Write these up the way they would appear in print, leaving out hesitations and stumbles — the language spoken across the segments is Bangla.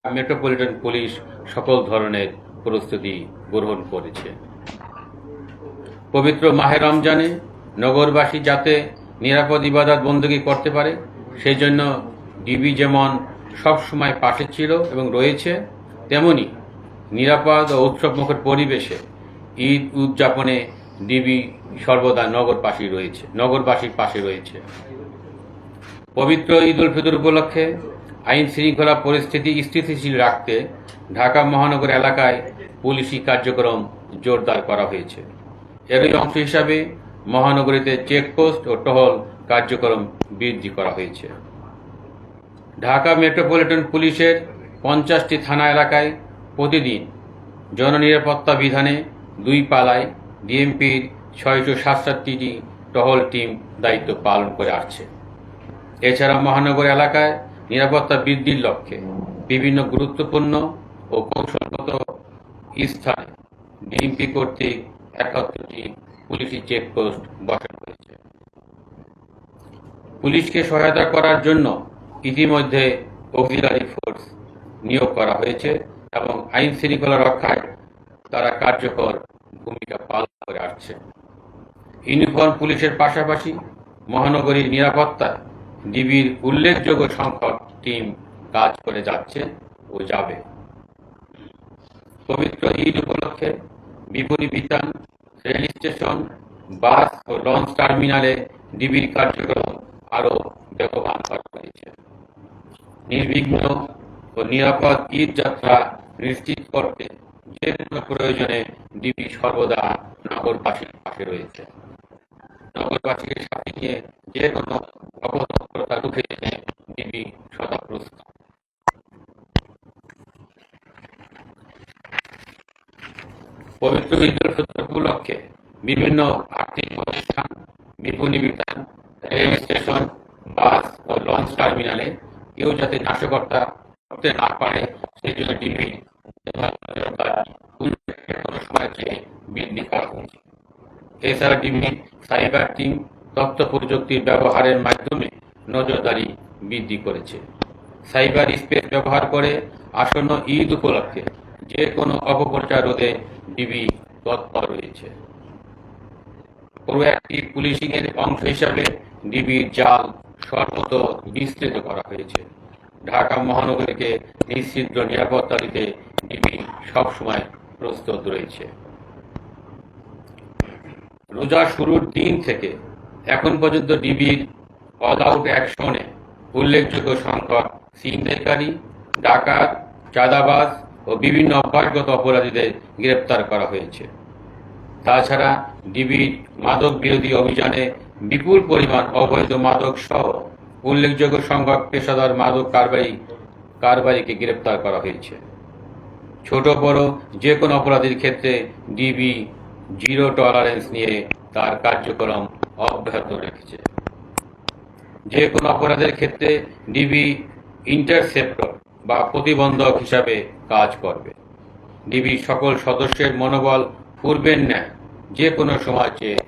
মেট্রোপলিটন পুলিশ সকল ধরনের প্রস্তুতি গ্রহণ করেছে। পবিত্র মাহে রমজানে নগরবাসী যাতে নিরাপদ ইবাদত বন্দী করতে পারে সেই জন্য ডিবি যেমন সবসময় পাশে ছিল এবং রয়েছে, তেমনি নিরাপদ ও উৎসবমুখর পরিবেশে ঈদ উদযাপনে ডিবি সর্বদা নগরবাসীর পাশে রয়েছে। পবিত্র ঈদ উল ফিতর উপলক্ষে আইন শৃঙ্খলা পরিস্থিতি স্থিতিশীল রাখতে ঢাকা মহানগর এলাকায় পুলিশি কার্যক্রম জোরদার করা হয়েছে। এরই অংশ হিসাবে মহানগরীতে চেকপোস্ট ও টহল কার্যক্রম বৃদ্ধি করা হয়েছে। ঢাকা মেট্রোপলিটন পুলিশের 50টি থানা এলাকায় প্রতিদিন জননিরাপত্তা বিধানে 2 পালায় ডিএমপির 667টি টহল টিম দায়িত্ব পালন করে আসছে। এছাড়া মহানগর এলাকায় নিরাপত্তা বৃদ্ধির লক্ষ্যে বিভিন্ন গুরুত্বপূর্ণ ও কৌশলগত স্থানে ডিএমপি কর্তৃক 71টি পুলিশি চেকপোস্ট বসানো হয়েছে। পুলিশকে সহায়তা করার জন্য ইতিমধ্যে অক্সিলারি ফোর্স নিয়োগ করা হয়েছে এবং আইন শৃঙ্খলা রক্ষায় তারা কার্যকর ভূমিকা পালন করে আসছে। ইউনিফর্ম পুলিশের পাশাপাশি মহানগরীর নিরাপত্তায় ডিবির উল্লেখযোগ্য সংখ্যক টিম কাজ করে যাচ্ছে ও যাবে। পবিত্র ঈদ উপলক্ষে বিপণী বিতান, রেল স্টেশন, বাস ও লঞ্চ টার্মিনালে ডিবির কার্যক্রম আরও বেগবান করা হয়েছে। নির্বিঘ্ন ও নিরাপদ ঈদ যাত্রা নিশ্চিত করতে যে কোনো প্রয়োজনে ডিবি সর্বদা নগরবাসীর পাশে রয়েছে। নগরবাসীকে সাথে নিয়ে যে কোনো অপতৎপরতা রুখে দিতে ডিবি সদা প্রস্তুত। পবিত্র ঈদ উল ফিতর উপলক্ষে বিভিন্ন আর্থিক প্রতিষ্ঠান, বিপণী বিতান, রেল স্টেশন, বাস ও লঞ্চ টার্মিনালে কেউ যাতে নাশকতা করতে না পারে সেই জন্য ডিবি বৃদ্ধি করা হয়েছে। এছাড়া ডিবি সাইবার টিম তথ্য প্রযুক্তির ব্যবহারের মাধ্যমে নজরদারি বৃদ্ধি করেছে। সাইবার স্পেস ব্যবহার করে আসন্ন ঈদ উপলক্ষে যে কোনো অপপ্রচার রোধে ডিবি তৎপর রয়েছে। প্রোঅ্যাক্টিভ পুলিশিং এর অংশ হিসাবে ডিবির জাল সর্বত বিস্তৃত করা হয়েছে। ঢাকা মহানগরীকে নিশ্চিত নিরাপত্তা দিতে ডিবি সবসময় প্রস্তুত রয়েছে। রোজা শুরুর দিন থেকে এখন পর্যন্ত ডিবির অল আউট অ্যাকশনে উল্লেখযোগ্য সংখ্যক ছিনতাইকারী, ডাকাত, চাঁদাবাজ ও বিভিন্ন অভ্যাসগত অপরাধীদের গ্রেপ্তার করা হয়েছে। তাছাড়া ডিবির মাদক বিরোধী অভিযানে বিপুল পরিমাণ অবৈধ মাদক সহ উল্লেখযোগ্য সংখ্যক পেশাদার মাদক কারবারিকে গ্রেপ্তার করা হয়েছে। ছোট বড় যে কোনো অপরাধীর ক্ষেত্রে ডিবি জিরো টলারেন্স নিয়ে তার কার্যক্রম অব্যাহত রেখেছে। যে কোনো অপরাধের ক্ষেত্রে ডিবি ইন্টারসেপ্টর বা প্রতিবন্ধক হিসাবে কাজ করবে। ডিবি সকল সদস্যের মনোবল পূর্বের ন্যায় যে কোনো সময় চেয়ে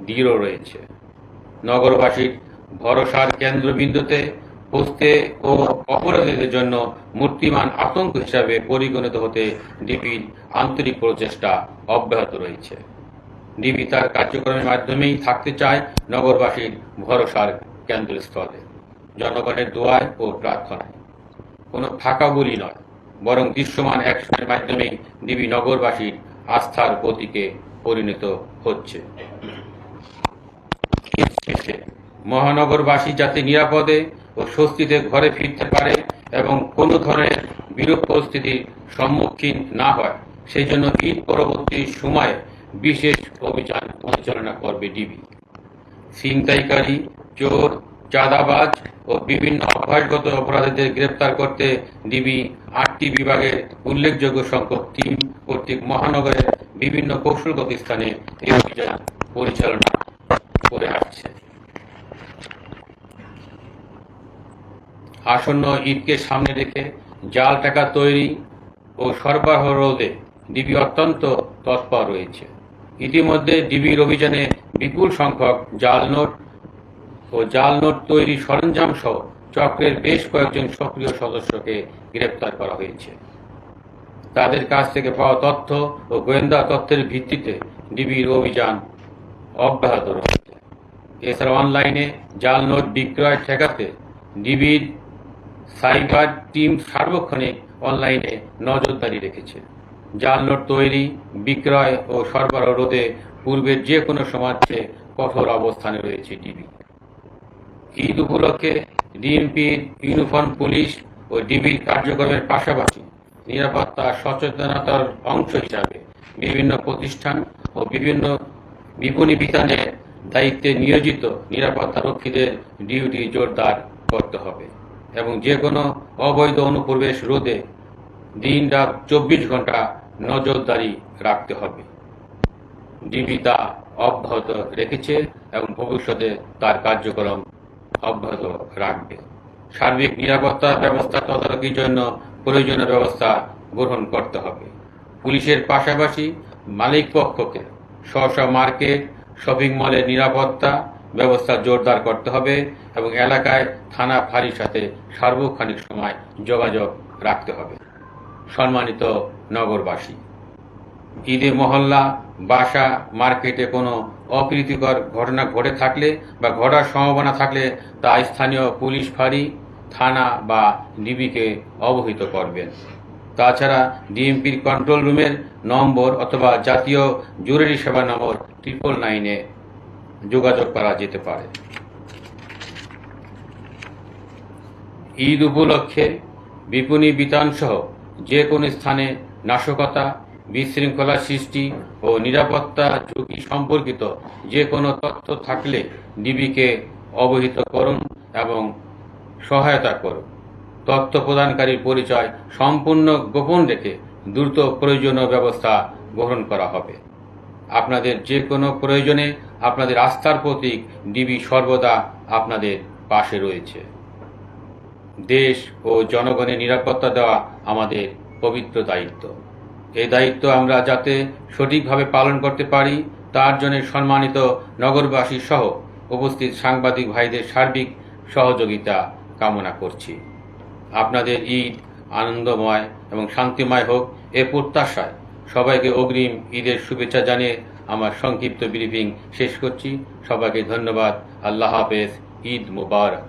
দৃঢ় রয়েছে। নগরবাসীর ভরসার কেন্দ্রবিন্দুতে পৌঁছতে ও অপরাধীদের জন্য মূর্তিমান আতঙ্ক হিসাবে পরিগণিত হতে ডিবির আন্তরিক প্রচেষ্টা অব্যাহত রয়েছে। ডিবি তার কার্যক্রমের মাধ্যমেই থাকতে চায় নগরবাসীর ভরসার কেন্দ্রস্থলে, জনগণের দোয়ায় ও প্রার্থনায়। কোনো ফাঁকা গুলি নয়, বরং দৃশ্যমান অ্যাকশনের মাধ্যমেই ডিবি নগরবাসীর আস্থার প্রতীকে পরিণত হচ্ছে। মহানগরবাসী যাতে নিরাপদে ও স্বস্তিতে ঘরে ফিরতে পারে এবং কোনো ধরনের বিরূপ পরিস্থিতির সম্মুখীন না হয় সেই জন্য ঈদ পরবর্তী সময়ে বিশেষ অভিযান পরিচালনা করবে ডিবি। ছিনতাইকারী, চোর, চাঁদাবাজ ও বিভিন্ন অভ্যাসগত অপরাধীদের গ্রেপ্তার করতে ডিবি 8টি বিভাগের উল্লেখযোগ্য সংখ্যক টিম কর্তৃক মহানগরের বিভিন্ন কৌশলগত স্থানে এই অভিযান পরিচালনা করে আসছে। আসন্ন ঈদকে সামনে রেখে জাল টাকা তৈরি ও সরবরাহ রোধে ডিবি অত্যন্ত তৎপর রয়েছে। ইতিমধ্যে ডিবির অভিযানে বিপুল সংখ্যক জাল নোট ও জাল নোট তৈরি সরঞ্জাম সহ চক্রের বেশ কয়েকজন সক্রিয় সদস্যকে গ্রেপ্তার করা হয়েছে। তাদের কাছ থেকে পাওয়া তথ্য ও গোয়েন্দা তথ্যের ভিত্তিতে ডিবির অভিযান অব্যাহত রয়েছে। এছাড়া অনলাইনে জাল নোট বিক্রয় ঠেকাতে ডিবির সাইবার টিম সার্বক্ষণিক অনলাইনে নজরদারি রেখেছে। জাল নোট তৈরি, বিক্রয় ও সরবরাহ রোধে পূর্বের যে কোনো সময়ের চেয়ে কঠোর অবস্থানে রয়েছে ডিবি। ঈদ উপলক্ষে ডিএমপির ইউনিফর্ম পুলিশ ও ডিবির কার্যক্রমের পাশাপাশি নিরাপত্তা সচেতনতার অংশ হিসাবে বিভিন্ন প্রতিষ্ঠান ও বিভিন্ন বিপণী বিতানের দায়িত্বে নিয়োজিত নিরাপত্তা রক্ষীদের ডিউটি জোরদার করতে হবে এবং যে কোনো অবৈধ অনুপ্রবেশ রোধে দিন-রাত 24 ঘন্টা নজরদারি রাখতে হবে। ডিবি তা অব্যাহত রেখেছে এবং ভবিষ্যতে তার কার্যক্রম অব্যাহত রাখবে। সার্বিক নিরাপত্তা ব্যবস্থা তদারকির জন্য প্রয়োজনীয় ব্যবস্থা গ্রহণ করতে হবে। পুলিশের পাশাপাশি মালিক পক্ষকে স্ব মার্কেট, শপিং মলের নিরাপত্তা ব্যবস্থা জোরদার করতে হবে এবং এলাকায় থানা ফাঁড়ির সাথে সার্বক্ষণিক সময় যোগাযোগ রাখতে হবে। সম্মানিত নগরবাসী, ঈদে মহল্লা, বাসা, মার্কেটে কোনো অপ্রীতিকর ঘটনা ঘটে থাকলে বা ঘটার সম্ভাবনা থাকলে তা স্থানীয় পুলিশ ফাঁড়ি, থানা বা ডিবিকে অবহিত করবেন। তাছাড়া ডিএমপির কন্ট্রোল রুমের নম্বর অথবা জাতীয় জরুরি সেবা নম্বর 999-এ যোগাযোগ করা যেতে পারে। ঈদ উপলক্ষে বিপণী বিতানসহ যে কোনো স্থানে নাশকতা, বিশৃঙ্খলা সৃষ্টি ও নিরাপত্তা ঝুঁকি সম্পর্কিত যে কোনো তথ্য থাকলে ডিবিকে অবহিত করুন এবং সহায়তা করুন। তথ্য প্রদানকারীর পরিচয় সম্পূর্ণ গোপন রেখে দ্রুত প্রয়োজনীয় ব্যবস্থা গ্রহণ করা হবে। আপনাদের যে কোনো প্রয়োজনে আপনাদের আস্থার প্রতীক ডিবি সর্বদা আপনাদের পাশে রয়েছে। দেশ ও জনগণের নিরাপত্তা দেওয়া আমাদের পবিত্র দায়িত্ব। এই দায়িত্ব আমরা যাতে সঠিকভাবে পালন করতে পারি তার জন্য সম্মানিত নগরবাসী সহ উপস্থিত সাংবাদিক ভাইদের সার্বিক সহযোগিতা কামনা করছি। আপনাদের ঈদ আনন্দময় এবং শান্তিময় হোক এ প্রত্যাশায় সবাইকে অগ্রিম ঈদের শুভেচ্ছা জানিয়ে আমার সংক্ষিপ্ত ব্রিফিং শেষ করছি। সবাইকে ধন্যবাদ। আল্লাহ হাফেজ। ঈদ মুবারক।